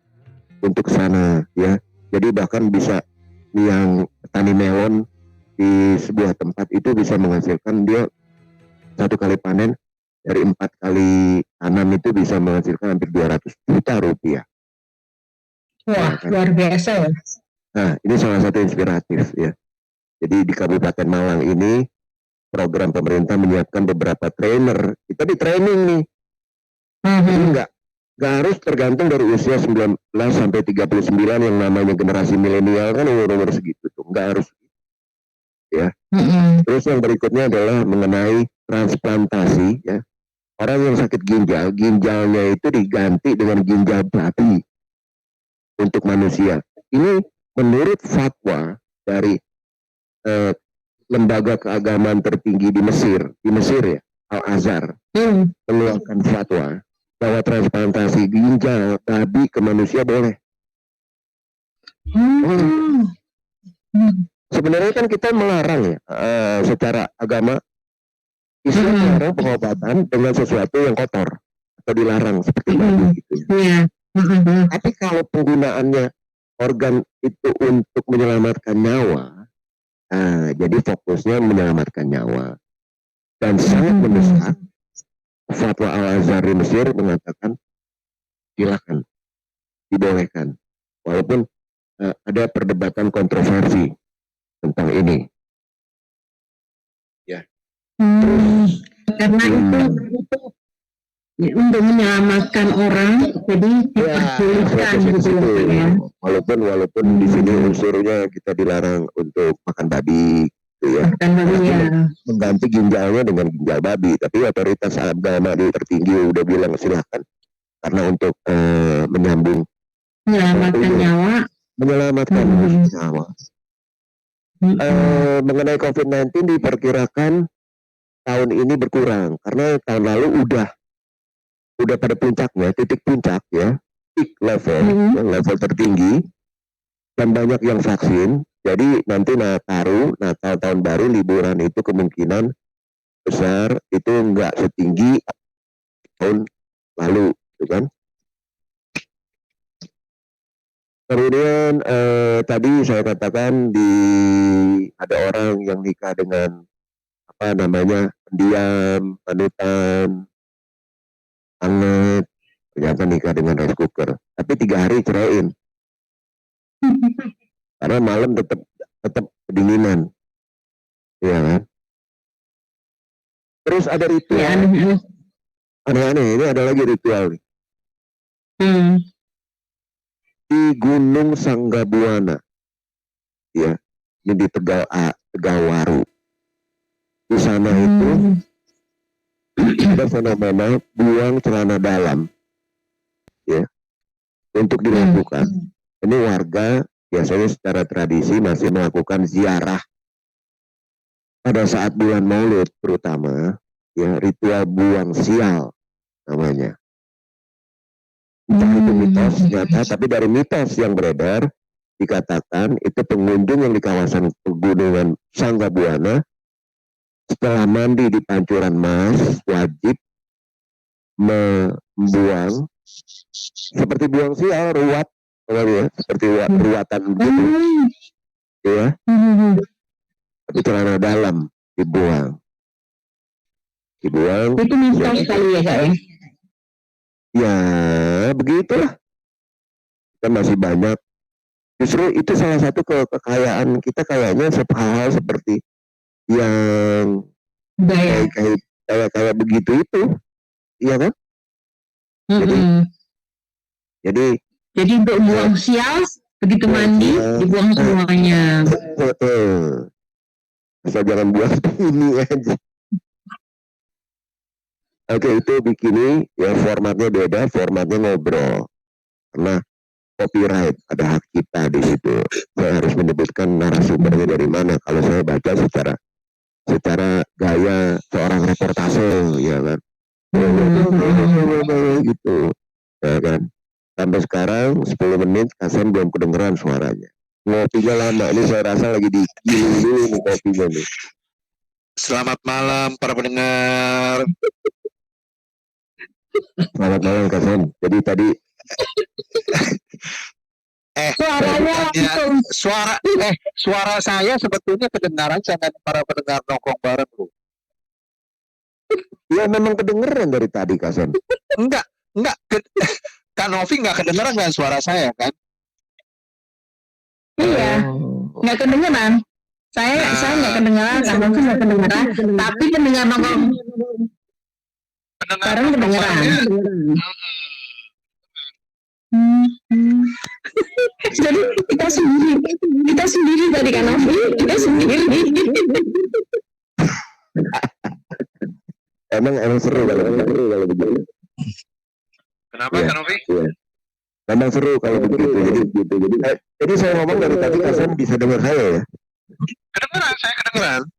untuk ke sana ya. Jadi bahkan bisa yang petani melon di sebuah tempat itu bisa menghasilkan, dia 1 kali panen dari 4 kali tanam itu bisa menghasilkan hampir 200 juta rupiah. Wah, luar biasa ya. Nah, ini salah satu inspiratif ya. Jadi di Kabupaten Malang ini program pemerintah menyiapkan beberapa trainer. Kita di training nih. Jadi nggak harus tergantung dari usia 19 sampai 39 yang namanya generasi milenial kan umur segitu tuh. Nggak harus ya. Terus yang berikutnya adalah mengenai transplantasi ya. Orang yang sakit ginjalnya itu diganti dengan ginjal babi untuk manusia. Ini menurut fatwa dari lembaga keagamaan tertinggi di Mesir ya, Al-Azhar, mengeluarkan fatwa bahwa transplantasi ginjal babi ke manusia boleh. Sebenarnya kan kita melarang ya, secara agama Islam melarang pengobatan dengan sesuatu yang kotor atau dilarang seperti babi gitu ya. Tapi kalau penggunaannya organ itu untuk menyelamatkan nyawa, jadi fokusnya menyelamatkan nyawa dan sangat mendesak, fatwa Al-Azhar di Mesir mengatakan silakan, dibolehkan, walaupun ada perdebatan kontroversi tentang ini ya. Karena itu untuk menyelamatkan orang, jadi diperbolehkan gitu ya. Walaupun di sini unsurnya kita dilarang untuk makan babi gitu ya. Mengganti ginjalnya dengan ginjal babi, tapi otoritas agama di tertinggi udah bilang silakan karena untuk menyelamatkan nyawa. Mengenai COVID-19 diperkirakan tahun ini berkurang karena tahun lalu udah pada puncaknya, titik puncak ya, peak level, yang level tertinggi, dan banyak yang vaksin. Jadi nanti Natal tahun baru, liburan itu kemungkinan besar itu nggak setinggi tahun lalu, gitu kan? Kemudian tadi saya katakan ada orang yang nikah dengan apa namanya pendiam, panutan, anget, ternyata nikah dengan rice cooker. Tapi 3 hari ceraiin karena malam tetap kedinginan, ya kan? Terus ada ritual aneh-aneh. Ini ada lagi ritual nih. Di Gunung Sanggabuana, ya, ini di Tegawaru. Di sana itu ada fenomena buang celana dalam, ya, untuk dilakukan. Ini warga biasanya secara tradisi masih melakukan ziarah pada saat bulan Maulid, terutama, ya, ritual buang sial namanya. Entah itu mitos nyata, tapi dari mitos yang beredar dikatakan itu pengunjung yang di kawasan pegunungan Sanggabuana setelah mandi di pancuran mas wajib membuang seperti buang sial, ruat, ya, seperti ruatan gitu, ya. Tapi celana dalam dibuang. Itu mitos kali ya Kak ya? Ya begitulah. Kan masih banyak. Justru itu salah satu kekayaan kita kayaknya hal-hal seperti yang kayak begitu itu, iya kan? Jadi untuk buang sial begitu mandi dibuang semuanya. Asal jangan buang ini aja. Oke, itu bikini ya, formatnya beda, formatnya ngobrol. Karena copyright, ada hak kita di situ. Saya harus menyebutkan narasumbernya dari mana. Kalau saya baca secara gaya seorang reportase, ya kan. Gitu, ya kan. Sampai sekarang 10 menit Kasen belum kedengeran suaranya. Ngopinya lama, ini saya rasa lagi digiling dulu nih kopinya nih. Selamat malam para pendengar. Selamat malam Kasen. Jadi tadi suara saya sebetulnya kedengaran sama para pendengar nongkrong bareng loh. Ya memang kedengeran dari tadi Kasen. Enggak. Kak Novi nggak kedengeran kan suara saya kan? Iya, nggak kedengeran. Saya nggak kedengeran, Kak Novi nggak kedengeran, tapi pendengar nongkrong bareng kedengeran. Jadi kita sendiri tadi Kak Novi, kita sendiri. Emang seru kalau begitu. Kenapa Kak Novi? Iya. Memang seru kalau begitu. Jadi saya ngomong dari tadi Kasen bisa dengar saya ya? Kedengeran, saya kedengeran.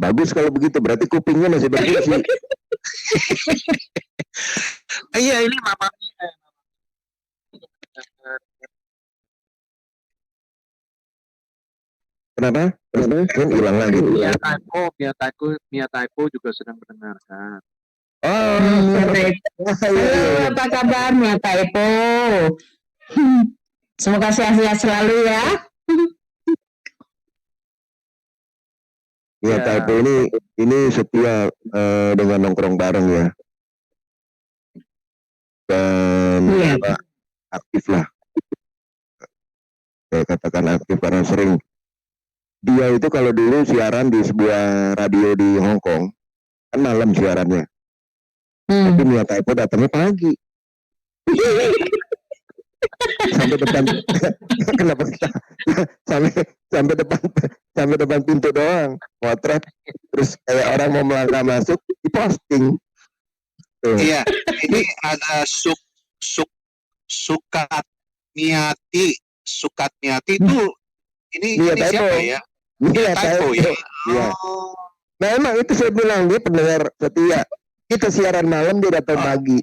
Bagus kalau begitu, berarti kupingnya masih berfungsi. Iya, ini mama. Kenapa? Kan hilang lagi. Mia Taiko juga sedang mendengarkan. Halo, apa kabar Mia Taiko? Semoga sehat-sehat selalu ya. Mia Taiko ini setia dengan nongkrong bareng ya. Dan aktif lah. Saya katakan aktif karena sering. Dia itu kalau dulu siaran di sebuah radio di Hong Kong, kan malam siarannya. Tapi Mia Taiko datangnya pagi. Sampai depan kenapa kita sampai depan pintu doang potret, terus kayak orang mau melangkah masuk diposting. Iya, ini ada Sukatmiati itu ini siapa ya? Mia Taiko ya. Nah emang itu saya bilang dia pendengar setia. Kita siaran malam dia datang pagi.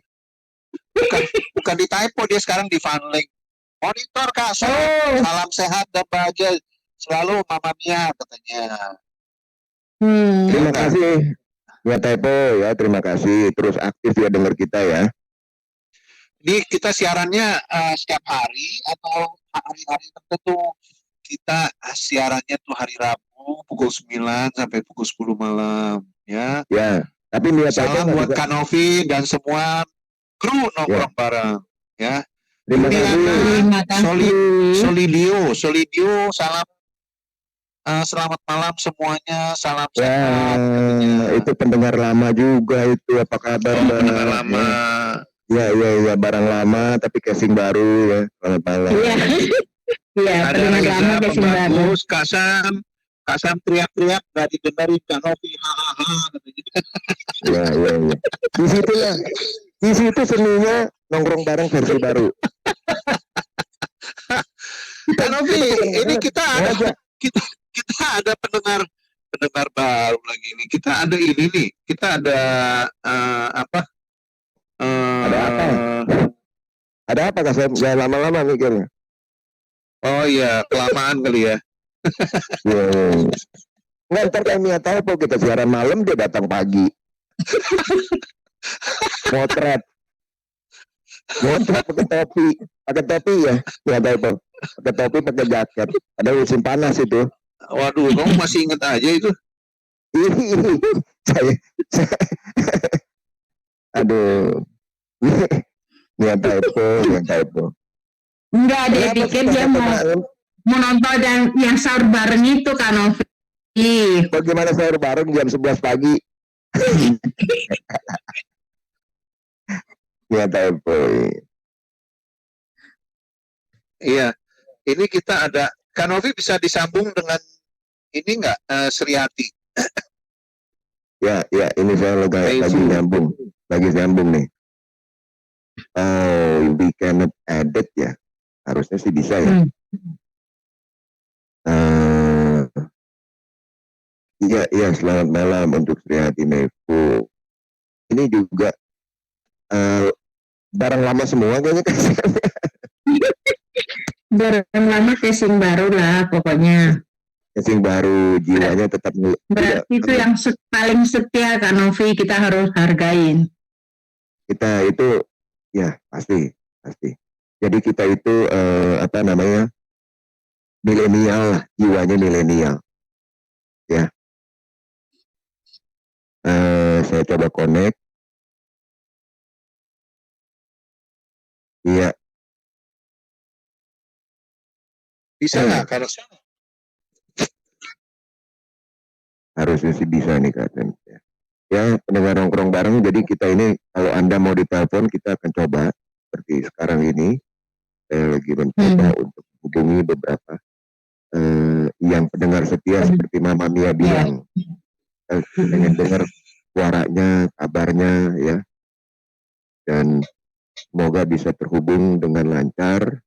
Bukan di typo, dia sekarang di Funlink. Monitor Kak, salam sehat dan bahagia selalu Mama Mia katanya. Terima kasih ya Tepo ya, terima kasih terus aktif ya dengar kita ya. Ini kita siarannya setiap hari atau hari-hari tertentu. Kita siarannya tuh hari Rabu pukul 9 sampai pukul 10 malam ya. Ya, tapi niat salam buat bisa... Kanovi dan semua kru nongkrong bareng ya. Terima kasih. Solidio, salam selamat malam semuanya, salam sehat. Itu pendengar lama juga itu, apa kabar? Pendengar lama. Ya, barang lama tapi casing baru ya. Selamat malam. Iya, pendengar lama casing baru. Kak Sam teriak-teriak gak didengarin Kak Novi, hahaha katanya. Ya. Di situ seninya nongkrong bareng versi baru. Kak Novi, ini kita ada pendengar baru lagi nih. Kita ada ini nih. Kita ada apa? Ada apa? Ada apa Kak Sam? Jangan lama-lama mikirnya. Oh iya, kelamaan kali ya. Nggak, ntar kami tahu kok kita siaran malam dia datang pagi. Motret pakai topi ya, nggak tahu kok. Pakai topi, pakai jaket. Ada musim panas itu. Waduh, kamu masih inget aja itu? saya aduh, nggak tahu. Enggak, dia pikir dia mau nonton yang sahur bareng itu kan, Novi. Bagaimana sahur bareng jam 11 pagi? Nggak tahu. Iya, ini kita ada, Kanovi bisa disambung dengan ini nggak, Sriati? Ya, ini saya lagi nyambung nih. Oh, we cannot edit ya. Harusnya sih bisa ya. Iya, selamat malam untuk Sriati Nevo. Ini juga barang lama semua kayaknya kasih. Barang lama casing baru lah pokoknya. Casing baru, jiwanya tetap. Berarti itu yang paling setia Kak Novi, kita harus hargain. Kita itu ya pasti. Jadi kita itu milenial lah, jiwanya milenial. Ya. Saya coba connect. Iya. Bisa nggak kalau harusnya sih bisa nih Kak. Ya, pendengar nongkrong bareng. Jadi kita ini kalau Anda mau ditelepon kita akan coba seperti sekarang ini. Saya lagi mencoba untuk hubungi beberapa yang pendengar setia seperti Mama Mia bilang. Pengen dengar suaranya, kabarnya ya. Dan semoga bisa terhubung dengan lancar.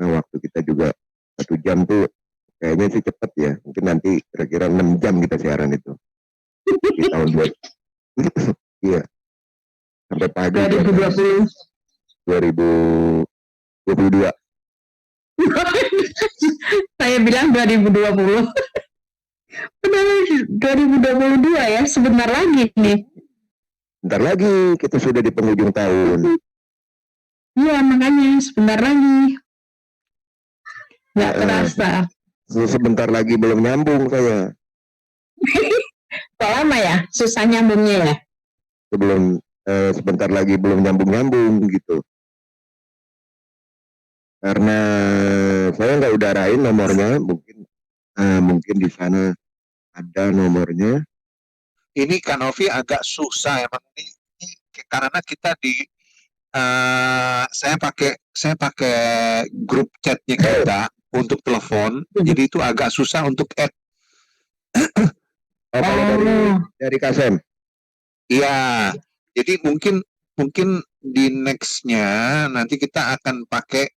Nah, waktu kita juga 1 jam tuh kayaknya sih cepet ya. Mungkin nanti kira-kira 6 jam kita siaran itu. Di tahun 2020. Iya. Sampai pagi 2022. Saya bilang 2020. Padahal 2022 ya, sebentar lagi nih. Bentar lagi kita sudah di penghujung tahun. Iya, makanya sebentar lagi. Nggak terasa. Sebentar lagi belum nyambung saya. Kok lama ya? Susah nyambungnya ya? Sebentar lagi belum nyambung gitu. Karena saya nggak udarain nomornya, mungkin di sana ada nomornya. Ini Kanovi agak susah emang ini karena kita saya pakai grup chatnya kita untuk telepon, jadi itu agak susah untuk add. Dari Kasem. Iya, jadi mungkin di nextnya nanti kita akan pakai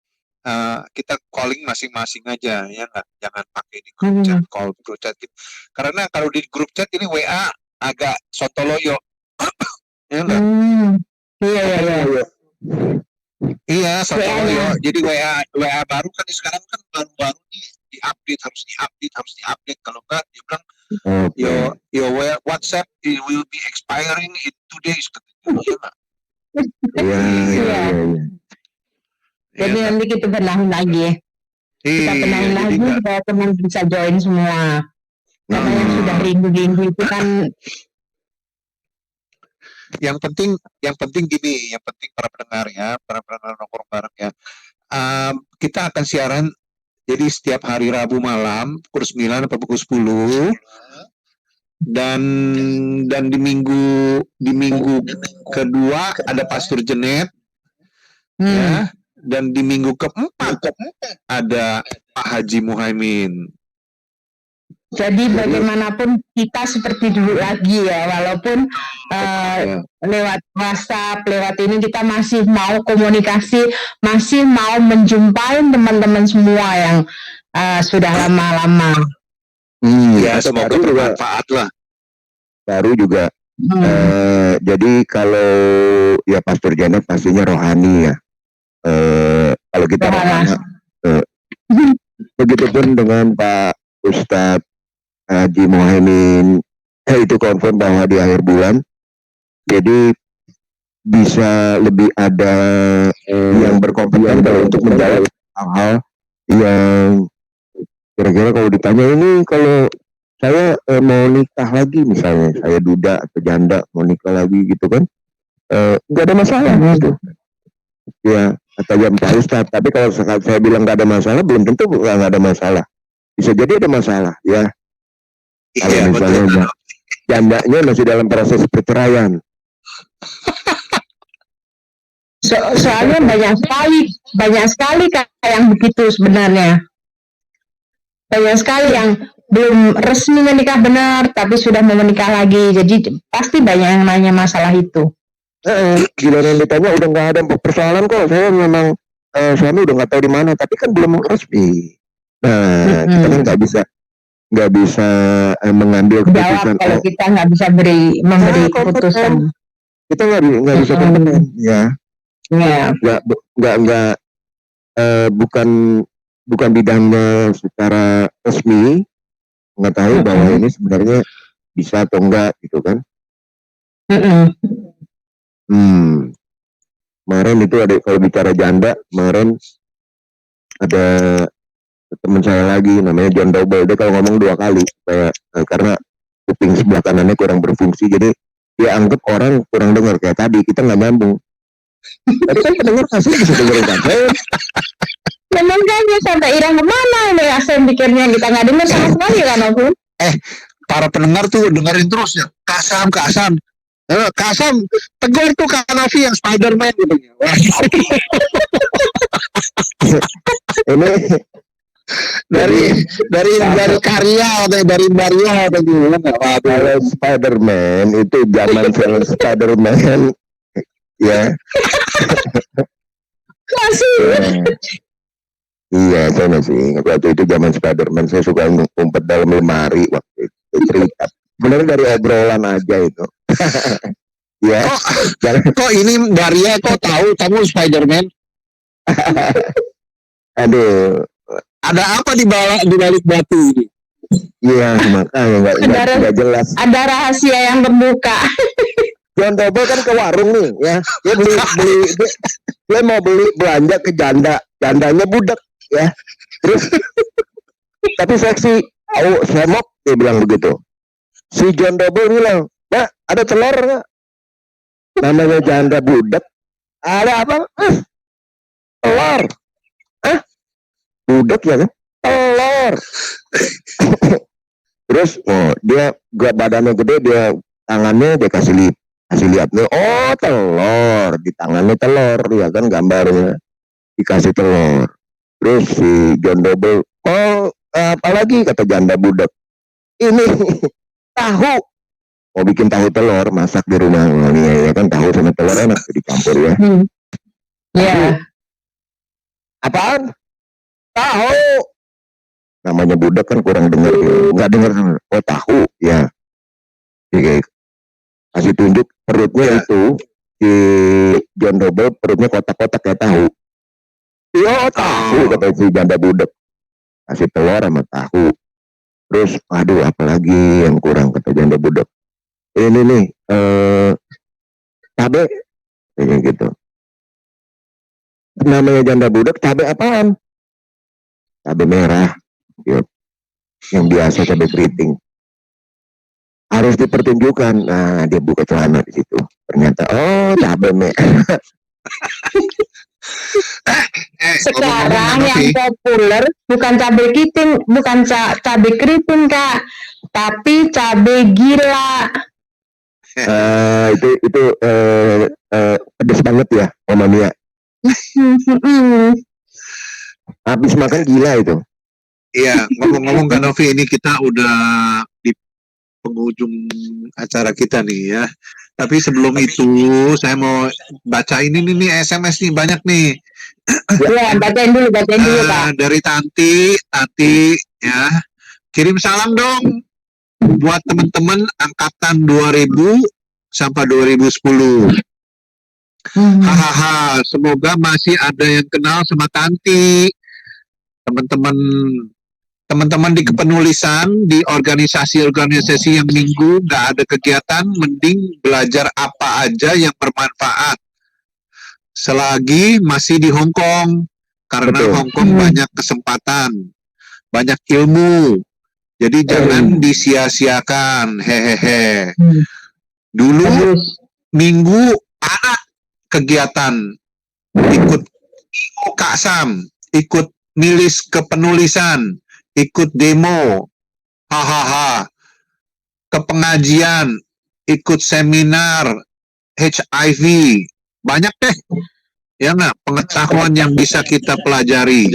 kita calling masing-masing aja ya nggak, jangan pakai di grup chat, call grup chat gitu. Karena kalau di grup chat ini WA agak sontoloyo ya enggak? Iya, iya, iya. Iya, sontoloyo. WA-nya. Jadi WA baru kan sekarang kan baru-baru nih harus diupdate. Kalau enggak dia bilang your WhatsApp it will be expiring in 2 days katanya. Iya. Jadi nanti kita benahin lagi. Kita benahin lagi supaya teman bisa join semua. Karena yang sudah rindu-rindu itu kan. Yang penting gini, yang penting para pendengar nongkrong bareng ya. Kita akan siaran jadi setiap hari Rabu malam pukul 9 atau pukul 10. Dan di minggu kedua ada Pastor Jenet ya, dan di minggu keempat ada Pak Haji Muhaimin. Jadi bagaimanapun kita seperti dulu lagi ya, walaupun lewat WhatsApp, lewat ini kita masih mau komunikasi, masih mau menjumpai teman-teman semua yang sudah lama-lama. Ya, semoga bermanfaat lah. Baru juga. Jadi kalau ya Pastor Janet pastinya rohani ya. Kalau kita rohani, begitupun dengan Pak Ustadz Haji Muhaimin, itu confirm bahwa di akhir bulan. Jadi bisa lebih ada yang berkompeten untuk menjawab hal-hal yang kira-kira kalau ditanya ini, kalau saya mau nikah lagi misalnya, saya duda atau janda mau nikah lagi gitu kan, nggak ada masalah gitu ya, kata jam Pak Ustadz. Tapi kalau saya bilang nggak ada masalah, belum tentu nggak ada masalah, bisa jadi ada masalah ya. Kalau misalnya jandanya masih dalam proses perceraian. Soalnya banyak sekali kayak yang begitu sebenarnya. Banyak sekali yang belum resmi menikah benar, tapi sudah mau menikah lagi. Jadi pasti banyak yang nanya masalah itu. Gila, yang ditanya udah nggak ada persoalan kok. Saya memang suami udah nggak tahu di mana, tapi kan belum resmi. Nah, kita kan nggak bisa mengambil keputusan. Jawab kalau kita nggak bisa memberi keputusan. Kita nggak bisa kompeten ya. Nggak bukan bidangnya secara resmi, nggak tahu bahwa ini sebenarnya bisa atau enggak gitu kan. Kemarin itu ada, kalau bicara janda, kemarin ada teman saya lagi namanya John Double. Dia kalau ngomong 2 kali supaya karena kuping sebelah kanannya kurang berfungsi, jadi dia anggap orang kurang dengar. Kayak tadi kita nggak nyambung. Tapi kan pendengar pasti bisa dengerin kan. Memang kan dia sampai irang kemana ini Asen pikirnya, kita nggak dengar sama sekali kan aku. Para pendengar tuh dengerin terus ya. Kasam tegur tuh Kak Nafi yang Spider-Man gitu. Ini dari karya atau dari Maria atau gimana? Kalau Spider-Man itu zaman film Spider-Man ya. Masih. Iya, saya masih ingat waktu itu zaman Spider-Man. Saya suka ngumpet dalam lemari waktu itu, cerita. Benar dari obrolan aja itu. Ya. Kok ini Maria kok tahu kamu Spider-Man? Aduh. Ada apa di balik batu ini? Iya, makanya nggak jelas. Ada rahasia yang terbuka. John Double kan ke warung nih, ya. Dia mau beli belanja ke jandanya budak, ya. Terus, tapi seksi, semok, dia bilang begitu. Si John Double bilang, "Mbak, ada telur nggak?" Namanya janda budak, ada apa? Telur. Budak ya kan? Telur. Terus dia badannya gede, dia tangannya dia kasih lihat nih, oh telur, di tangannya telur ya kan, gambarnya dikasih telur. Terus si John Double, apalagi kata janda budak, ini tahu, mau bikin tahu telur, masak di rumah. Ya kan, tahu sama telur enak dicampur ya. Iya. Apaan? Tahu. Namanya budak kan kurang dengar gitu. Nggak dengar. Oh tahu ya. Oke. Kasih tunjuk perutnya itu si John Robert perutnya kotak-kotak kayak tahu. Iya tahu kata si janda budak. Kasih telur sama tahu. Terus aduh apalagi yang kurang kata janda budak. Ini nih cabe kayak gitu. Namanya janda budak cabe apaan? Cabe merah. Gitu. Yang biasa cabe keriting. Harus dipertunjukkan. Nah, dia buka celana di situ. Ternyata oh cabe merah. Sekarang yang populer bukan cabai keriting, bukan cabai keriting Kak, tapi cabai gila. Itu pedes banget ya, Mama Mia. Habis makan gila itu. Iya, ngomong-ngomong Kak Novi, ini kita udah di penghujung acara kita nih ya. Tapi sebelum itu saya mau baca ini nih SMS nih banyak nih. Ya, bacain dulu Kak. Dari Tanti ya. Kirim salam dong buat teman-teman angkatan 2000 sampai 2010. Hahaha, semoga masih ada yang kenal sama Tanti. Teman-teman di kepenulisan, di organisasi-organisasi yang minggu nggak ada kegiatan, mending belajar apa aja yang bermanfaat. Selagi masih di Hong Kong, karena Hong Kong banyak kesempatan, banyak ilmu. Jadi jangan disia-siakan, hehehe. Dulu minggu ada kegiatan, ikut Kak Sam, ikut milis kepenulisan, ikut demo, hahaha, ke pengajian, ikut seminar HIV, banyak deh, ya nggak, pengetahuan yang bisa kita pelajari.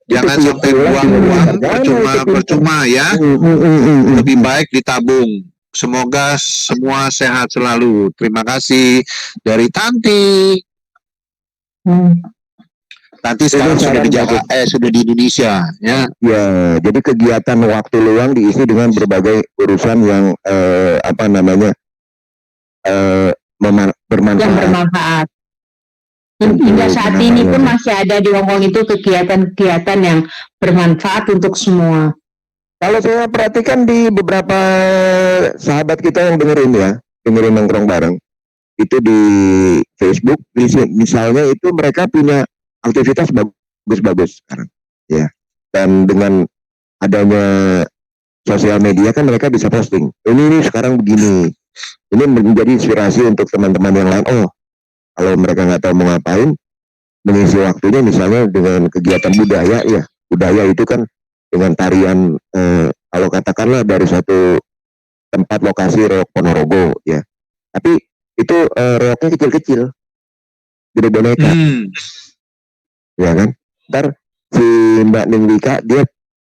Jangan sampai buang-buang percuma ya, lebih baik ditabung. Semoga semua sehat selalu. Terima kasih dari Tanti. Tanti sekarang sudah di Jakarta, sudah di Indonesia, ya. Ya, jadi kegiatan waktu luang diisi dengan berbagai urusan yang bermanfaat. Yang bermanfaat. Hingga saat ini pun masih ada di Hong Kong itu kegiatan-kegiatan yang bermanfaat untuk semua. Kalau saya perhatikan di beberapa sahabat kita yang dengerin nongkrong bareng, itu di Facebook, misalnya itu mereka punya aktivitas bagus-bagus sekarang, ya. Dan dengan adanya sosial media kan mereka bisa posting. Ini sekarang begini. Ini menjadi inspirasi untuk teman-teman yang lain. Oh, kalau mereka nggak tahu mau ngapain, mengisi waktunya misalnya dengan kegiatan budaya, ya. Budaya itu kan dengan tarian, kalau katakanlah dari satu tempat lokasi reok Ponorogo, ya. Tapi itu reoknya kecil-kecil, gede boneka. Ya kan, ntar si Mbak Nindika dia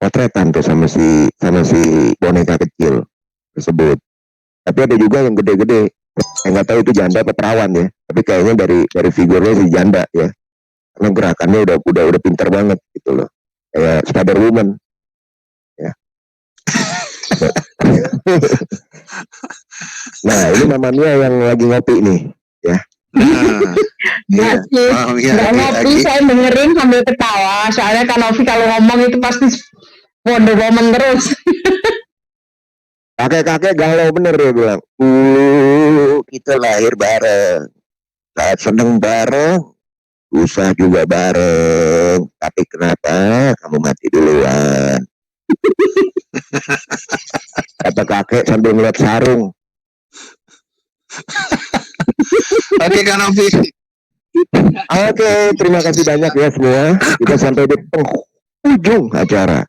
potretan tuh sama si boneka kecil tersebut. Tapi ada juga yang gede-gede, nggak tahu itu janda atau perawan ya, tapi kayaknya dari figurnya si janda ya, karena gerakannya udah pintar banget gitu loh, kayak Spider Woman ya. Nah ini Mama Mia yang lagi ngopi nih ya. Nggak ngopi, saya dengerin sambil ketawa. Soalnya Kak Novi kalau ngomong itu pasti Wonder Woman terus. Kakek-kakek galau bener dia bilang, kita lahir bareng, saat seneng bareng, susah juga bareng, tapi kenapa kamu mati duluan? Kata kakek sambil ngeliat sarung. Oke Kak Novi. Oke, terima kasih banyak ya semua. Kita sampai di penghujung acara.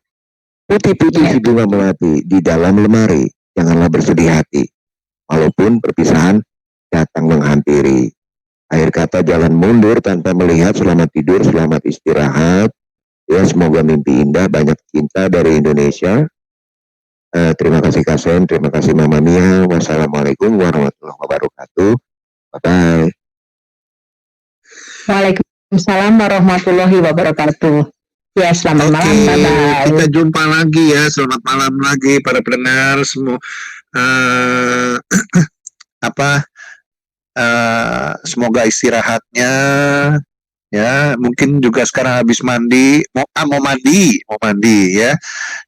Putih-putih si bunga melati di dalam lemari. Janganlah bersedih hati. Walaupun perpisahan datang menghampiri. Akhir kata jangan mundur tanpa melihat. Selamat tidur, selamat istirahat. Ya, semoga mimpi indah, banyak cinta dari Indonesia. Terima kasih Kak Sen, terima kasih Mama Mia. Wassalamualaikum warahmatullahi wabarakatuh. Bye-bye. Waalaikumsalam. Assalamualaikum warahmatullahi wabarakatuh. Ya, selamat malam. Oke, Bye-bye. kita jumpa lagi ya. Selamat malam lagi para pendengar semua. Apa? Semoga istirahatnya ya. Mungkin juga sekarang habis mandi, mau mandi ya.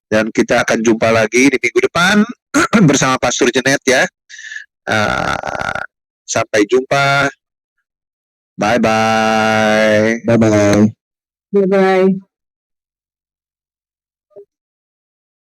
Dan kita akan jumpa lagi di minggu depan bersama Pastor Jenet ya. Sampai jumpa. Bye bye. Bye-bye.